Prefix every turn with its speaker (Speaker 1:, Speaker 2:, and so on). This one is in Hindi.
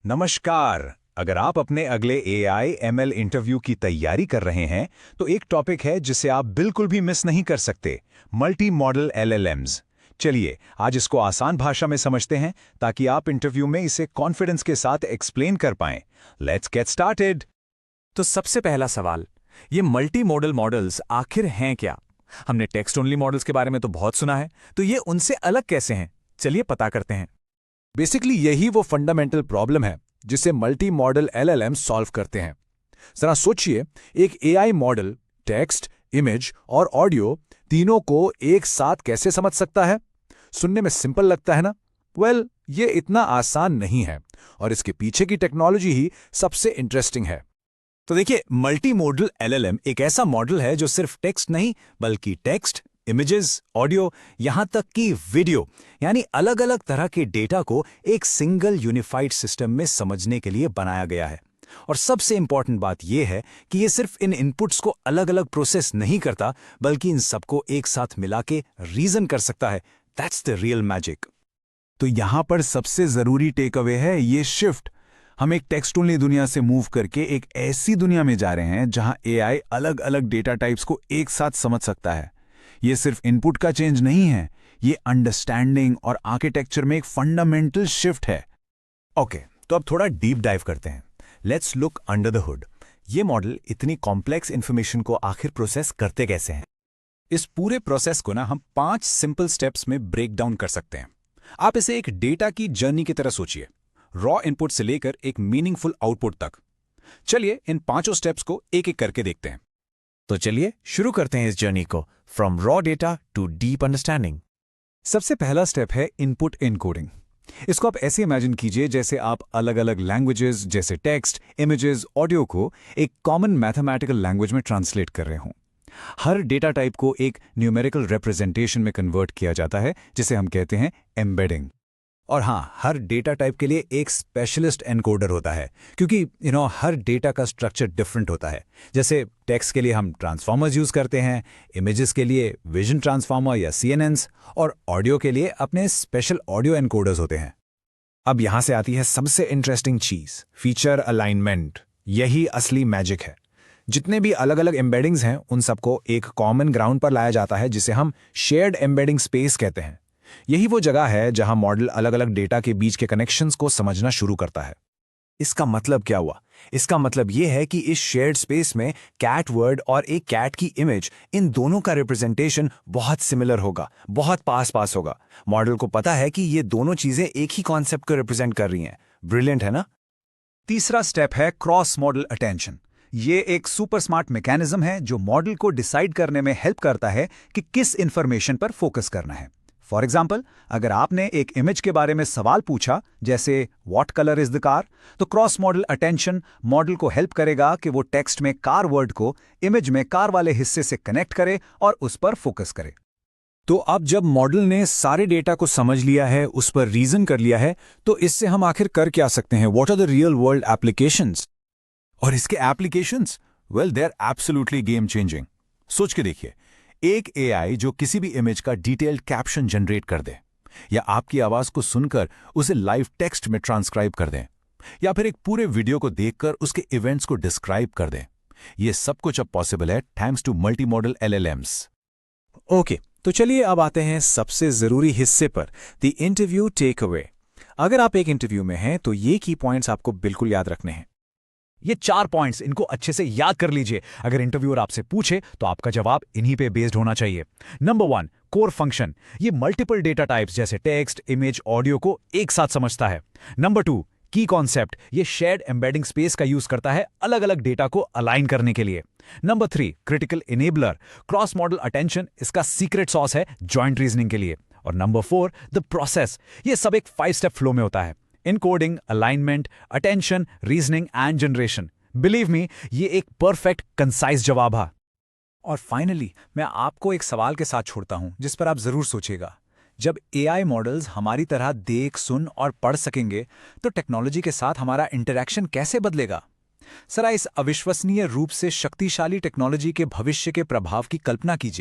Speaker 1: नमस्कार। अगर आप अपने अगले एआई एमएल इंटरव्यू की तैयारी कर रहे हैं तो एक टॉपिक है जिसे आप बिल्कुल भी मिस नहीं कर सकते, मल्टी मॉडल एलएलएम्स। चलिए आज इसको आसान भाषा में समझते हैं ताकि आप इंटरव्यू में इसे कॉन्फिडेंस के साथ एक्सप्लेन कर पाएं। Let's get started.
Speaker 2: तो सबसे पहला सवाल, ये मल्टी मॉडल मॉडल्स आखिर हैं क्या? हमने टेक्स्ट ओनली मॉडल्स के बारे में तो बहुत सुना है, तो ये उनसे अलग कैसे हैं? चलिए पता करते हैं।
Speaker 3: बेसिकली यही वो फंडामेंटल प्रॉब्लम है जिसे मल्टी मॉडल एलएलएम सॉल्व करते हैं। जरा सोचिए, एक एआई मॉडल टेक्स्ट, इमेज और ऑडियो तीनों को एक साथ कैसे समझ सकता है? सुनने में सिंपल लगता है ना? ये इतना आसान नहीं है और इसके पीछे की टेक्नोलॉजी ही सबसे इंटरेस्टिंग है।
Speaker 2: तो देखिए, मल्टी मॉडल एलएलएम एक ऐसा मॉडल है जो सिर्फ टेक्स्ट नहीं बल्कि टेक्स्ट, इमेजेस, ऑडियो, यहां तक कि वीडियो यानी अलग अलग तरह के डेटा को एक सिंगल यूनिफाइड सिस्टम में समझने के लिए बनाया गया है। और सबसे इंपॉर्टेंट बात यह है कि यह सिर्फ इन इनपुट्स को अलग अलग प्रोसेस नहीं करता बल्कि इन सबको एक साथ मिला के रीजन कर सकता है। That's the real magic.
Speaker 3: तो यहां पर सबसे जरूरी टेक अवे है ये शिफ्ट। हम एक टेक्स्ट ओनली दुनिया से मूव करके एक ऐसी दुनिया में जा रहे हैं जहां एआई अलग अलग डेटा टाइप्स को एक साथ समझ सकता है। ये सिर्फ इनपुट का चेंज नहीं है, ये अंडरस्टैंडिंग और आर्किटेक्चर में एक फंडामेंटल शिफ्ट है।
Speaker 2: ओके, तो अब थोड़ा डीप डाइव करते हैं। Let's look under the hood. ये मॉडल इतनी कॉम्प्लेक्स इंफॉर्मेशन को आखिर प्रोसेस करते कैसे हैं?
Speaker 1: इस पूरे प्रोसेस को हम 5 सिंपल स्टेप्स में ब्रेक डाउन कर सकते हैं। आप इसे एक डेटा की जर्नी की तरह सोचिए, रॉ इनपुट से लेकर एक मीनिंगफुल आउटपुट तक। चलिए इन 5 स्टेप्स को एक एक करके देखते हैं।
Speaker 2: तो चलिए शुरू करते हैं इस जर्नी को, from raw data to deep understanding.
Speaker 1: सबसे पहला स्टेप है इनपुट एनकोडिंग। इसको आप ऐसे इमेजिन कीजिए जैसे आप अलग अलग लैंग्वेजेस जैसे टेक्स्ट, इमेजेस, ऑडियो को एक कॉमन मैथमेटिकल लैंग्वेज में ट्रांसलेट कर रहे हों। हर डेटा टाइप को एक न्यूमेरिकल रिप्रेजेंटेशन में कन्वर्ट किया जाता है जिसे हम कहते हैं एम्बेडिंग। और हाँ, हर डेटा टाइप के लिए एक स्पेशलिस्ट एनकोडर होता है क्योंकि हर डेटा का स्ट्रक्चर डिफरेंट होता है। जैसे टेक्स्ट के लिए हम ट्रांसफॉर्मर्स यूज करते हैं, इमेजेस के लिए विजन ट्रांसफॉर्मर या सीएनएन्स, और ऑडियो के लिए अपने स्पेशल ऑडियो एनकोडर्स होते हैं।
Speaker 2: अब यहां से आती है सबसे इंटरेस्टिंग चीज, फीचर अलाइनमेंट। यही असली मैजिक है। जितने भी अलग अलग एम्बेडिंग्स हैं उन सबको एक कॉमन ग्राउंड पर लाया जाता है जिसे हम शेयर्ड एम्बेडिंग स्पेस कहते हैं। यही वो जगह है जहां मॉडल अलग अलग डेटा के बीच के कनेक्शंस को समझना शुरू करता है। इसका मतलब क्या हुआ? इसका मतलब यह है कि इस शेयर्ड स्पेस में कैट वर्ड और एक कैट की इमेज, इन दोनों का रिप्रेजेंटेशन बहुत सिमिलर होगा, बहुत पास पास होगा। मॉडल को पता है कि ये दोनों चीजें एक ही कॉन्सेप्ट को रिप्रेजेंट कर रही हैं। ब्रिलियंट है ना?
Speaker 1: तीसरा स्टेप है क्रॉस मॉडल अटेंशन। ये एक सुपर स्मार्ट मैकेनिज्म है जो मॉडल को डिसाइड करने में हेल्प करता है कि किस इंफॉर्मेशन पर फोकस करना है। फॉर एग्जाम्पल, अगर आपने एक इमेज के बारे में सवाल पूछा जैसे what colour is the car, तो क्रॉस मॉडल अटेंशन मॉडल को हेल्प करेगा कि वो टेक्स्ट में कार वर्ड को इमेज में कार वाले हिस्से से कनेक्ट करे और उस पर फोकस करे।
Speaker 2: तो अब जब मॉडल ने सारे डेटा को समझ लिया है, उस पर रीजन कर लिया है, तो इससे हम आखिर कर क्या सकते हैं? What are the real world applications?
Speaker 1: और इसके applications, they are absolutely game changing. सोच के देखिए, एक एआई जो किसी भी इमेज का डिटेल्ड कैप्शन जनरेट कर दे, या आपकी आवाज को सुनकर उसे लाइव टेक्स्ट में ट्रांसक्राइब कर दें, या फिर एक पूरे वीडियो को देखकर उसके इवेंट्स को डिस्क्राइब कर दें, ये सब कुछ अब पॉसिबल है thanks to multimodal LLMs.
Speaker 2: Okay, तो चलिए अब आते हैं सबसे जरूरी हिस्से पर, द इंटरव्यू टेक अवे। अगर आप एक इंटरव्यू में हैं तो ये की पॉइंट्स आपको बिल्कुल याद रखने हैं।
Speaker 1: ये 4 पॉइंट्स, इनको अच्छे से याद कर लीजिए। अगर इंटरव्यूअर आपसे पूछे तो आपका जवाब इन्हीं पे बेस्ड होना चाहिए। Number 1, core function. ये मल्टीपल डेटा टाइप्स जैसे टेक्स्ट, इमेज, ऑडियो को एक साथ समझता है। नंबर 2, की कॉन्सेप्ट। ये शेयर्ड एम्बेडिंग स्पेस का यूज करता है अलग अलग डेटा को अलाइन करने के लिए। Number 3, critical enabler. Cross model attention इसका सीक्रेट सॉस है जॉइंट रीजनिंग के लिए। और नंबर 4, द प्रोसेस। ये सब एक 5 स्टेप फ्लो में होता है, encoding, alignment, attention, reasoning and generation. Believe me, ये एक परफेक्ट कंसाइज जवाब है। और फाइनली मैं आपको एक सवाल के साथ छोड़ता हूं जिस पर आप जरूर सोचिएगा। जब एआई मॉडल्स हमारी तरह देख, सुन और पढ़ सकेंगे तो टेक्नोलॉजी के साथ हमारा इंटरैक्शन कैसे बदलेगा? जरा इस अविश्वसनीय रूप से शक्तिशाली टेक्नोलॉजी के भविष्य के प्रभाव की कल्पना कीजिए।